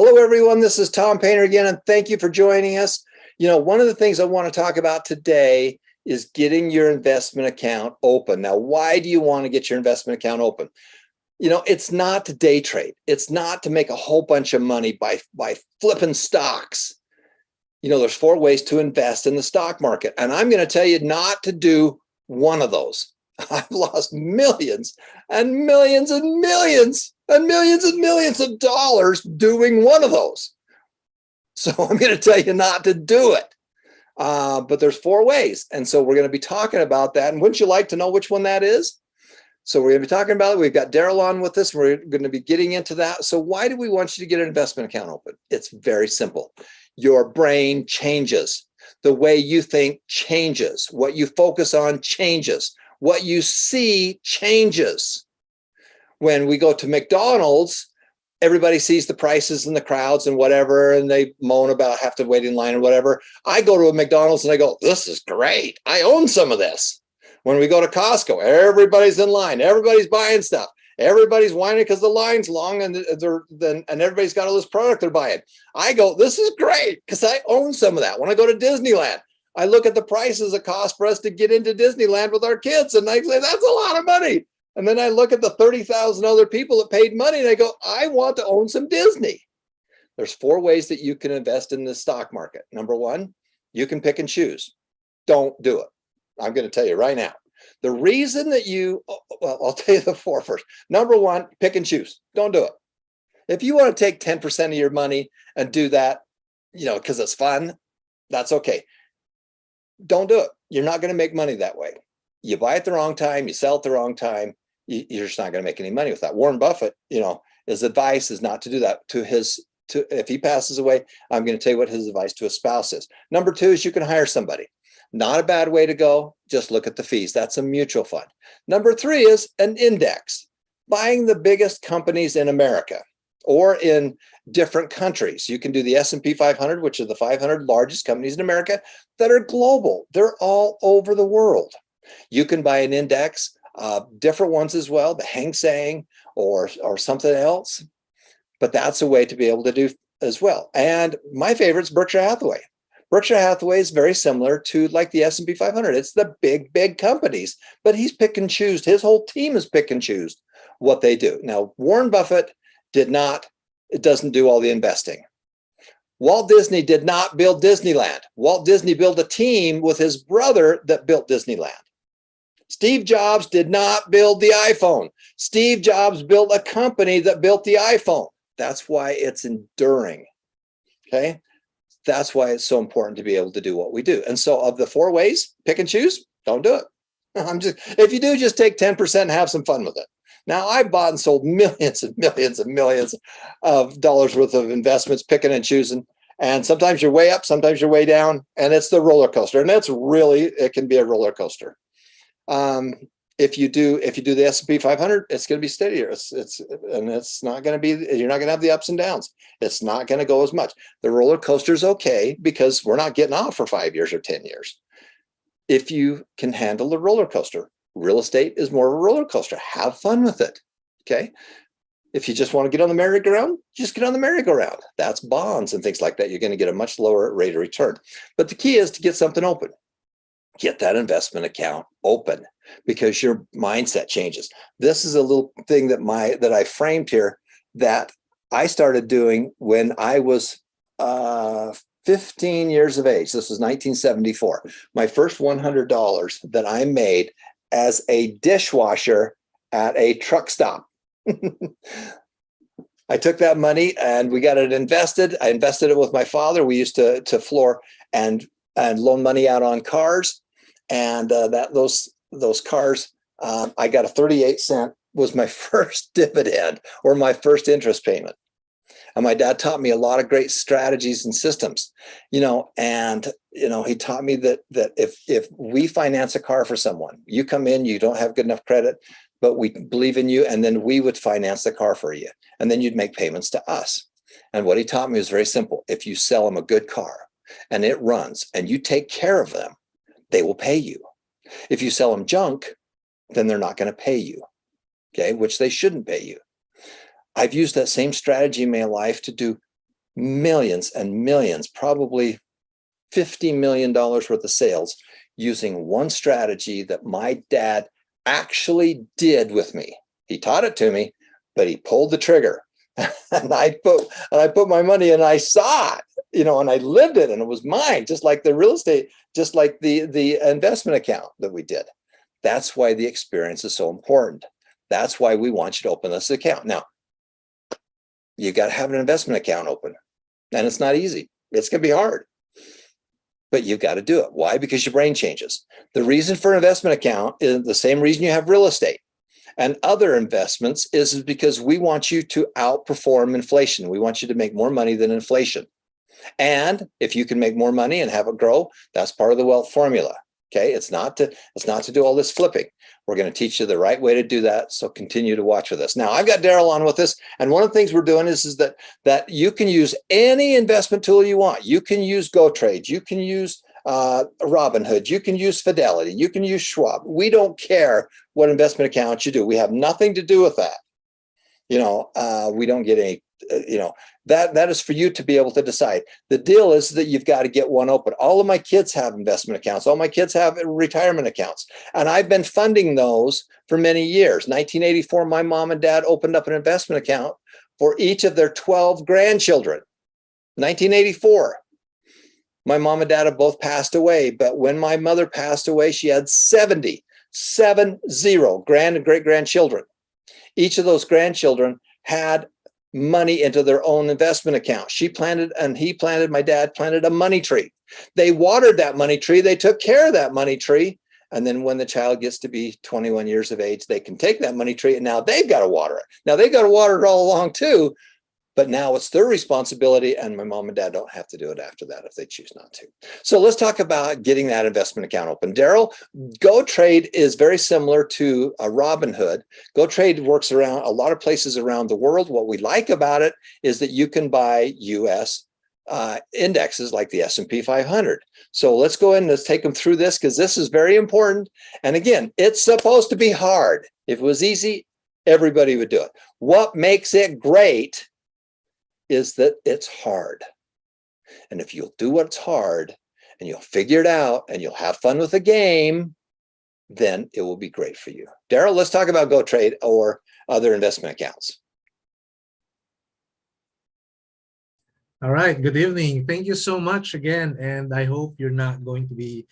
Hello, everyone. This is Tom Painter again, and thank you for joining us. One of the things I want to talk about today is getting your investment account open. Now, why do you want to get your investment account open? It's not to day trade. It's not to make a whole bunch of money by flipping stocks. There's 4 ways to invest in the stock market, and I'm going to tell you not to do one of those. I've lost millions and millions and millions and millions and millions of dollars doing one of those. So I'm going to tell you not to do it. But there's 4 ways. And so we're going to be talking about that. And wouldn't you like to know which one that is? So we're going to be talking about it. We've got Daryl on with us. We're going to be getting into that. So why do we want you to get an investment account open? It's very simple. Your brain changes. The way you think changes. What you focus on changes. What you see changes. When we go to McDonald's, everybody sees the prices and the crowds and whatever, and they moan about have to wait in line or whatever. I go to a McDonald's and I go, this is great. I own some of this. When we go to Costco, everybody's in line. Everybody's buying stuff. Everybody's whining because the line's long and everybody's got all this product they're buying. I go, this is great because I own some of that. When I go to Disneyland, I look at the prices it costs for us to get into Disneyland with our kids, and I say, that's a lot of money. And then I look at the 30,000 other people that paid money, and I go, I want to own some Disney. There's 4 ways that you can invest in the stock market. Number 1, you can pick and choose. Don't do it. I'm going to tell you right now. The reason that I'll tell you the 4 first. Number 1, pick and choose. Don't do it. If you want to take 10% of your money and do that, because it's fun, that's okay. Don't do it. You're not going to make money that way. You buy it the wrong time, you sell it the wrong time, you're just not going to make any money with that. Warren Buffett, his advice is not to do that if he passes away. I'm going to tell you what his advice to a spouse is. Number 2 is you can hire somebody. Not a bad way to go. Just look at the fees. That's a mutual fund. Number 3 is an index, buying the biggest companies in America or in different countries. You can do the S&P 500, which are the 500 largest companies in America that are global. They're all over the world. You can buy an index, different ones as well, the Hang Seng or something else. But that's a way to be able to do as well. And my favorite is Berkshire Hathaway. Berkshire Hathaway is very similar to like the S&P 500. It's the big companies, but he's pick and choose. His whole team is pick and choose what they do. Now, Warren Buffett doesn't do all the investing. Walt Disney did not build Disneyland. Walt Disney built a team with his brother that built Disneyland. Steve Jobs did not build the iPhone. Steve Jobs built a company that built the iPhone. That's why it's enduring. Okay? That's why it's so important to be able to do what we do. And so of the 4 ways, pick and choose, don't do it. If you do, just take 10% and have some fun with it. Now, I've bought and sold millions and millions and millions of dollars worth of investments, picking and choosing. And sometimes you're way up, sometimes you're way down, and it's the roller coaster. And it can be a roller coaster. If you do the S&P 500, it's going to be steadier. It's not going to be, you're not going to have the ups and downs. It's not going to go as much. The roller coaster is okay because we're not getting off for 5 years or 10 years. If you can handle the roller coaster, real estate is more of a roller coaster. Have fun with it. Okay. If you just want to get on the merry-go-round, just get on the merry-go-round. That's bonds and things like that. You're going to get a much lower rate of return. But the key is to get something open. Get that investment account open because your mindset changes. This is a little thing that I framed here that I started doing when I was 15 years of age. This was 1974. My first $100 that I made as a dishwasher at a truck stop. I took that money and we got it invested. I invested it with my father. We used to floor and loan money out on cars. And those cars, I got a 38-cent was my first dividend or my first interest payment. And my dad taught me a lot of great strategies and systems, he taught me that if we finance a car for someone, you come in, you don't have good enough credit, but we believe in you, and then we would finance the car for you, and then you'd make payments to us. And what he taught me was very simple. If you sell them a good car and it runs and you take care of them, they will pay you. If you sell them junk, then they're not going to pay you, okay, which they shouldn't pay you. I've used that same strategy in my life to do millions and millions, probably $50 million worth of sales using one strategy that my dad actually did with me. He taught it to me, but he pulled the trigger. and I put my money and I saw it, and I lived it, and it was mine, just like the real estate, just like the investment account that we did. That's why the experience is so important. That's why we want you to open this account. Now, you got to have an investment account open, and it's not easy. It's going to be hard, but you've got to do it. Why? Because your brain changes. The reason for an investment account is the same reason you have real estate and other investments is because we want you to outperform inflation. We want you to make more money than inflation. And if you can make more money and have it grow, that's part of the wealth formula. Okay, it's not to do all this flipping. We're going to teach you the right way to do that. So continue to watch with us. Now, I've got Daryl on with us, and one of the things we're doing is that you can use any investment tool you want. You can use GoTrade, you can use Robinhood, you can use Fidelity, you can use Schwab. We don't care what investment account you do. We have nothing to do with that. We don't get any. That is for you to be able to decide. The deal is that you've got to get one open. All of my kids have investment accounts. All my kids have retirement accounts. And I've been funding those for many years. 1984, my mom and dad opened up an investment account for each of their 12 grandchildren. 1984. My mom and dad have both passed away. But when my mother passed away, she had 70 grand and great grandchildren. Each of those grandchildren had money into their own investment account. My dad planted a money tree. They watered that money tree. They took care of that money tree. And then when the child gets to be 21 years of age, they can take that money tree and now they've got to water it. Now they've got to water it all along too, but now it's their responsibility, and my mom and dad don't have to do it after that if they choose not to. So let's talk about getting that investment account open. Daryl, GoTrade is very similar to a Robinhood. GoTrade works around a lot of places around the world. What we like about it is that you can buy U.S. Indexes like the S&P 500. So let's go in and let's take them through this, because this is very important. And again, it's supposed to be hard. If it was easy, everybody would do it. What makes it great is that it's hard. And if you'll do what's hard and you'll figure it out and you'll have fun with the game, then it will be great for you. Daryl, let's talk about GoTrade or other investment accounts. All right, good evening. Thank you so much again. And I hope you're not going to be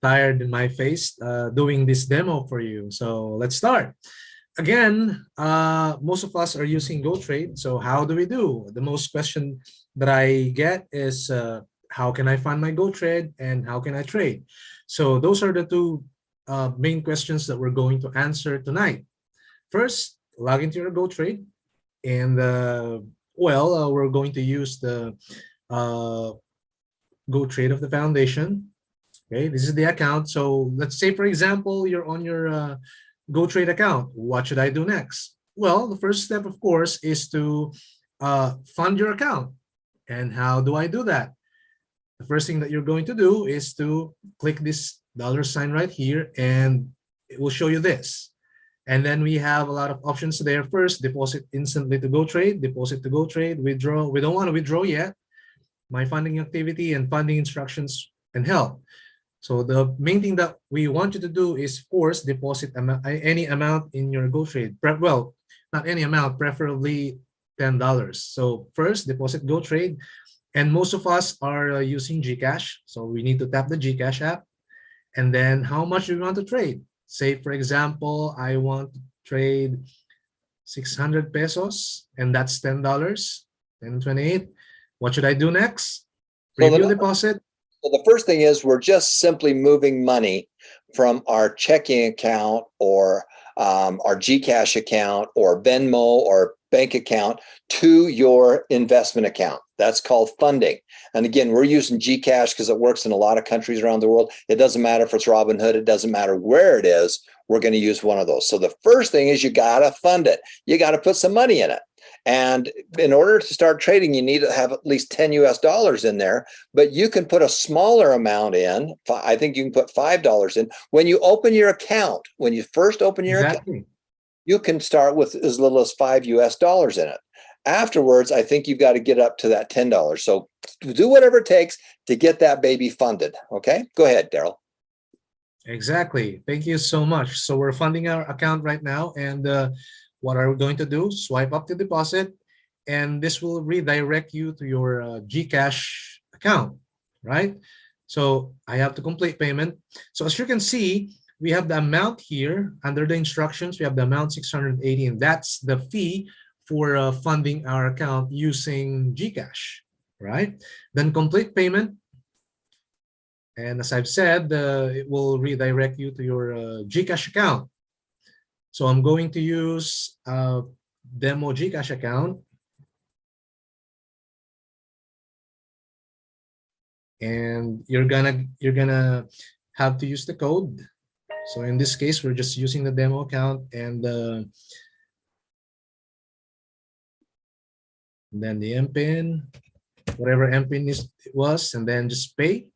tired in my face doing this demo for you. So let's start. Again, most of us are using GoTrade. So how do we do? The most question that I get is, how can I find my GoTrade and how can I trade? So those are the two main questions that we're going to answer tonight. First, log into your GoTrade, and we're going to use the GoTrade of the foundation. Okay, this is the account. So let's say, for example, you're on your GoTrade account. What should I do next? Well, the first step, of course, is to fund your account. And how do I do that? The first thing that you're going to do is to click this $sign right here, and it will show you this. And then we have a lot of options there. First, deposit instantly to GoTrade, deposit to GoTrade, withdraw. We don't want to withdraw yet. My funding activity and funding instructions and help. So the main thing that we want you to do is, of course, deposit any amount in your GoTrade. Well, not any amount, preferably $10. So first, deposit GoTrade. And most of us are using GCash. So we need to tap the GCash app. And then how much do we want to trade? Say, for example, I want to trade 600 pesos, and that's $10, 10.28. What should I do next? Preview deposit. Well, the first thing is we're just simply moving money from our checking account or our GCash account or Venmo or bank account to your investment account. That's called funding. And again, we're using GCash because it works in a lot of countries around the world. It doesn't matter if it's Robinhood. It doesn't matter where it is. We're going to use one of those. So the first thing is you got to fund it. You got to put some money in it. And in order to start trading, you need to have at least 10 US dollars in there, but you can put a smaller amount in. I think you can put $5 in. When you open your account, when you first open your account, you can start with as little as 5 US dollars in it. Afterwards, I think you've got to get up to that $10. So do whatever it takes to get that baby funded. Okay, go ahead, Daryl. Exactly. Thank you so much. So we're funding our account right now. And what are we going to do? Swipe up the deposit, and this will redirect you to your GCash account, right? So I have to complete payment. So as you can see, we have the amount here under the instructions. We have the amount 680, and that's the fee for funding our account using GCash, right? Then complete payment. And as I've said, it will redirect you to your GCash account. So I'm going to use demo GCash account. And you're gonna have to use the code. So in this case, we're just using the demo account, and then the MPIN, whatever MPIN was, and then just pay.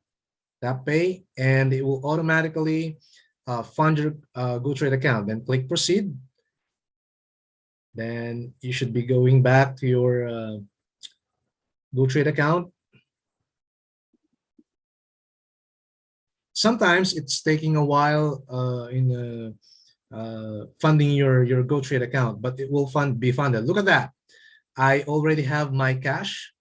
Tap pay, and it will automatically fund your GoTrade account. Then click proceed. Then you should be going back to your GoTrade account. Sometimes it's taking a while in funding your GoTrade account, but it will be funded. Look at that. I already have my cash.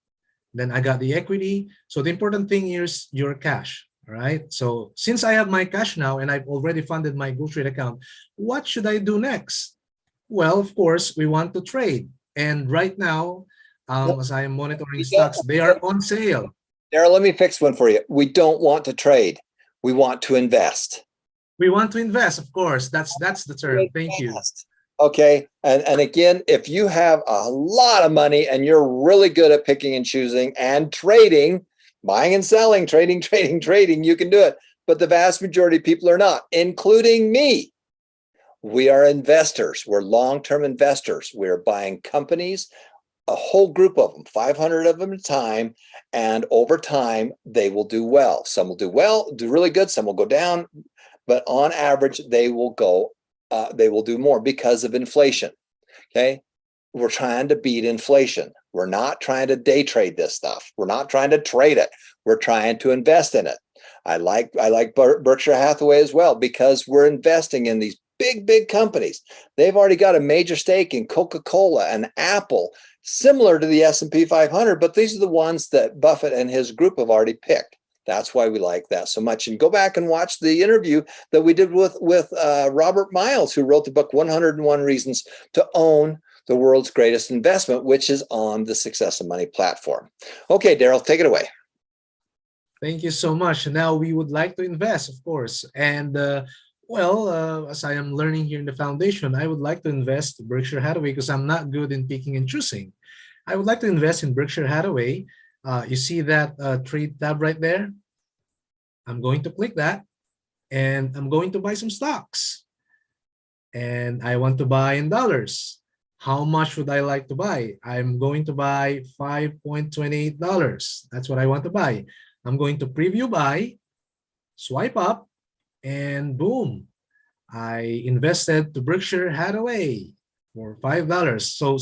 Then I got the equity. So the important thing is your cash, all right? So since I have my cash now and I've already funded my GoTrade account, what should I do next? Well, of course, we want to trade. And right now, as I am monitoring stocks, they are on sale. Daryl, let me fix one for you. We don't want to trade. We want to invest. We want to invest, of course. That's the term. Thank you. Okay. And again, if you have a lot of money and you're really good at picking and choosing and trading, buying and selling, trading, you can do it. But the vast majority of people are not, including me. We are investors. We're long-term investors. We're buying companies, a whole group of them, 500 of them at a time. And over time, they will do well. Some will do well, do really good. Some will go down. But on average, they will do more because of inflation. Okay. We're trying to beat inflation. We're not trying to day trade this stuff. We're not trying to trade it. We're trying to invest in it. I like Berkshire Hathaway as well, because we're investing in these big companies. They've already got a major stake in Coca-Cola and Apple, similar to the S&P 500, but these are the ones that Buffett and his group have already picked. That's why we like that so much. And go back and watch the interview that we did with Robert Miles, who wrote the book 101 Reasons to Own the World's Greatest Investment, which is on the Success of Money platform. Okay, Daryl, take it away. Thank you so much. Now we would like to invest, of course. And as I am learning here in the foundation, I would like to invest Berkshire Hathaway because I'm not good in picking and choosing. I would like to invest in Berkshire Hathaway. You see that trade tab right there? I'm going to click that, and I'm going to buy some stocks. And I want to buy in dollars. How much would I like to buy? I'm going to buy $5.28. That's what I want to buy. I'm going to preview buy, swipe up, and boom, I invested to Berkshire Hathaway for $5. So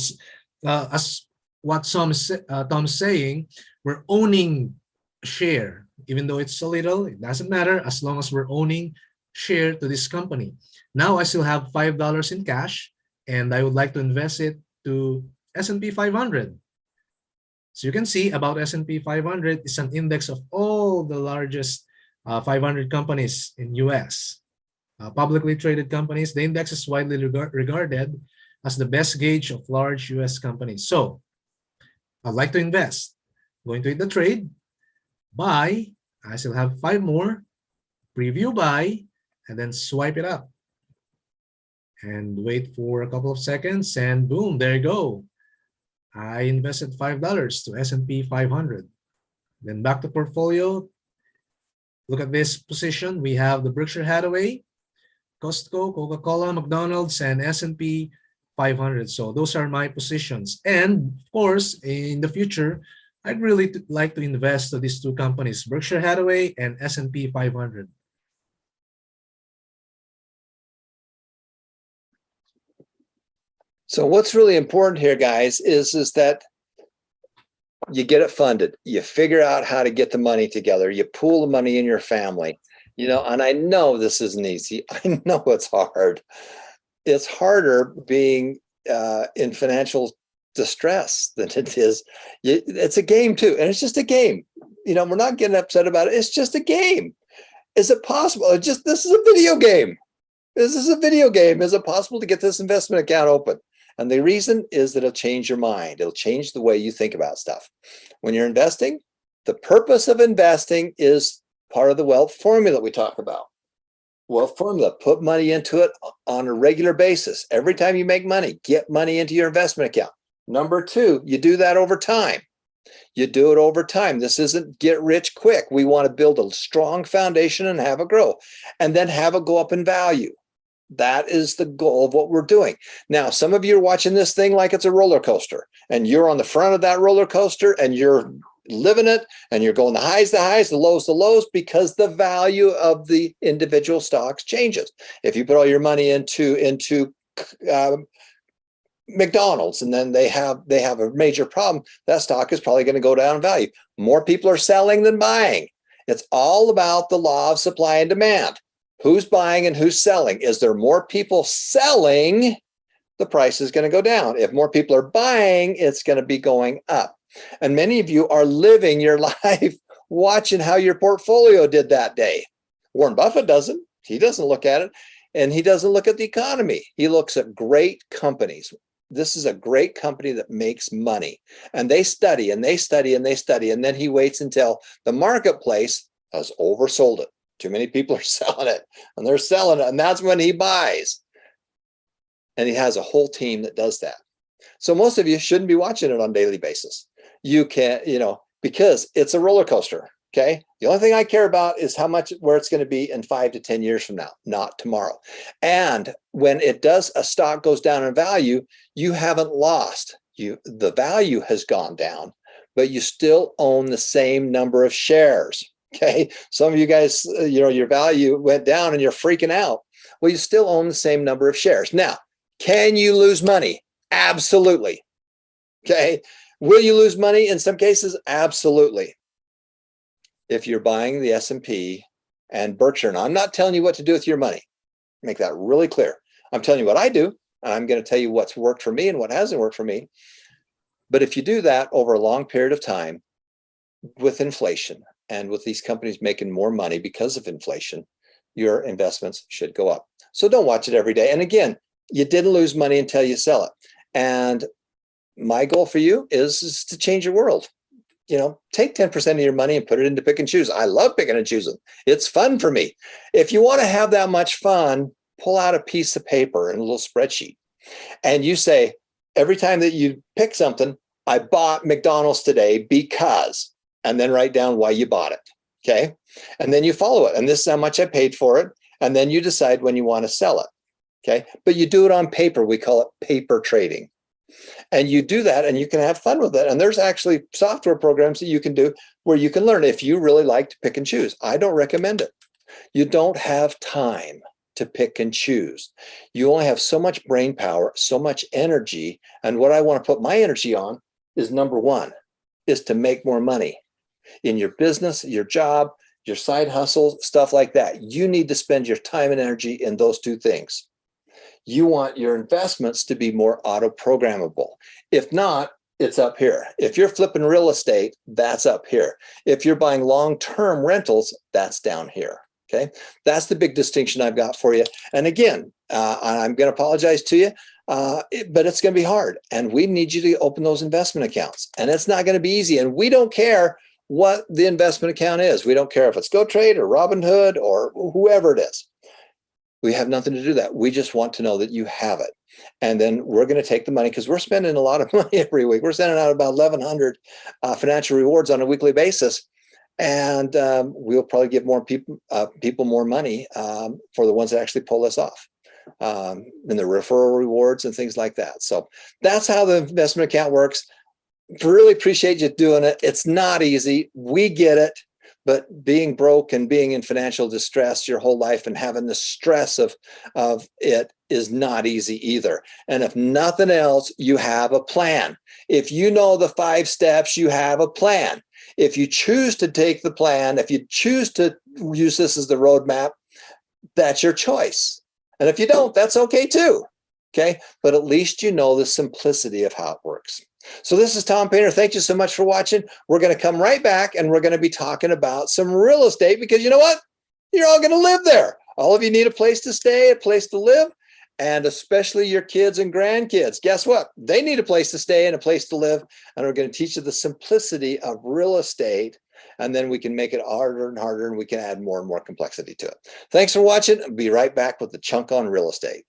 as what Tom's saying, we're owning share. Even though it's a little, it doesn't matter as long as we're owning share to this company. Now I still have $5 in cash, and I would like to invest it to S&P 500. So you can see about S&P 500 is an index of all the largest 500 companies in US. Publicly traded companies. The index is widely regarded as the best gauge of large US companies. So I'd like to invest. Going to hit the trade, buy. I still have 5 more. Preview buy, and then swipe it up. And wait for a couple of seconds, and boom, there you go. I invested $5 to S&P 500. Then back to portfolio. Look at this position. We have the Berkshire Hathaway, Costco, Coca-Cola, McDonald's, and S&P 500. So those are my positions. And of course, in the future, I'd really like to invest to these 2 companies, Berkshire Hathaway and S&P 500. So what's really important here, guys, is that you get it funded. You figure out how to get the money together. You pool the money in your family, and I know this isn't easy. I know it's hard. It's harder being in financial distress than it is. It's a game too. And it's just a game. We're not getting upset about it. It's just a game. Is it possible? This is a video game. This is a video game. Is it possible to get this investment account open? And the reason is that it'll change your mind. It'll change the way you think about stuff. When you're investing, the purpose of investing is part of the wealth formula we talk about. Wealth formula, put money into it on a regular basis. Every time you make money, get money into your investment account. Number two, you do that over time. You do it over time. This isn't get rich quick. We want to build a strong foundation and have it grow, and then have it go up in value. That is the goal of what we're doing. Now, some of you are watching this thing like it's a roller coaster, and you're on the front of that roller coaster and you're living it, and you're going the highs, the lows, because the value of the individual stocks changes. If you put all your money into McDonald's, and then they have a major problem, that stock is probably going to go down in value. More people are selling than buying. It's all about the law of supply and demand. Who's buying and who's selling? Is there more people selling? The price is going to go down. If more people are buying, it's going to be going up. And many of you are living your life watching how your portfolio did that day. Warren Buffett doesn't. He doesn't look at it, and he doesn't look at the economy. He looks at great companies. This is a great company that makes money, and they study and they study and they study, and then he waits until the marketplace has oversold it. Too many people are selling it, and they're selling it, and that's when he buys. And he has a whole team that does that. So most of you shouldn't be watching it on a daily basis. You can't, because it's a roller coaster. Okay. The only thing I care about is where it's going to be in 5 to 10 years from now, not tomorrow. And when a stock goes down in value, you haven't lost. The value has gone down, but you still own the same number of shares. Okay. Some of you guys, your value went down and you're freaking out. Well, you still own the same number of shares. Now, can you lose money? Absolutely. Okay. Will you lose money in some cases? Absolutely. If you're buying the S&P and Berkshire, and I'm not telling you what to do with your money. Make that really clear. I'm telling you what I do, and I'm going to tell you what's worked for me and what hasn't worked for me. But if you do that over a long period of time with inflation, and with these companies making more money because of inflation, your investments should go up. So don't watch it every day. And again, you didn't lose money until you sell it. And my goal for you is to change your world. Take 10% of your money and put it into pick and choose. I love picking and choosing. It's fun for me. If you want to have that much fun, pull out a piece of paper and a little spreadsheet. And you say, every time that you pick something, I bought McDonald's today because, and then write down why you bought it. Okay. And then you follow it. And this is how much I paid for it. And then you decide when you want to sell it. Okay. But you do it on paper. We call it paper trading. And you do that and you can have fun with it. And there's actually software programs that you can do where you can learn if you really like to pick and choose. I don't recommend it. You don't have time to pick and choose. You only have so much brain power, so much energy. And what I want to put my energy on is number one, is to make more money in your business, your job, your side hustle, stuff like that. You need to spend your time and energy in those two things. You want your investments to be more auto-programmable. If not, it's up here. If you're flipping real estate, that's up here. If you're buying long-term rentals, that's down here. Okay, that's the big distinction I've got for you. And again, I'm going to apologize to you, but it's going to be hard. And we need you to open those investment accounts. And it's not going to be easy. And we don't care what the investment account is. We don't care if it's GoTrade or Robinhood or whoever it is. We have nothing to do with that. We just want to know that you have it. And then we're going to take the money because we're spending a lot of money every week. We're sending out about 1,100 financial rewards on a weekly basis. And we'll probably give more people more money for the ones that actually pull this off, and the referral rewards and things like that. So that's how the investment account works. Really appreciate you doing it. It's not easy. We get it. but being broke and being in financial distress your whole life and having the stress of it is not easy either. And if nothing else, you have a plan. If you know the 5 steps, you have a plan. If you choose to take the plan, if you choose to use this as the roadmap, that's your choice. And if you don't, that's okay too. Okay. But at least you know the simplicity of how it works. So this is Tom Painter. Thank you so much for watching. We're going to come right back and we're going to be talking about some real estate, because you know what? You're all going to live there. All of you need a place to stay, a place to live, and especially your kids and grandkids. Guess what? They need a place to stay and a place to live. And we're going to teach you the simplicity of real estate. And then we can make it harder and harder, and we can add more and more complexity to it. Thanks for watching. I'll be right back with the chunk on real estate.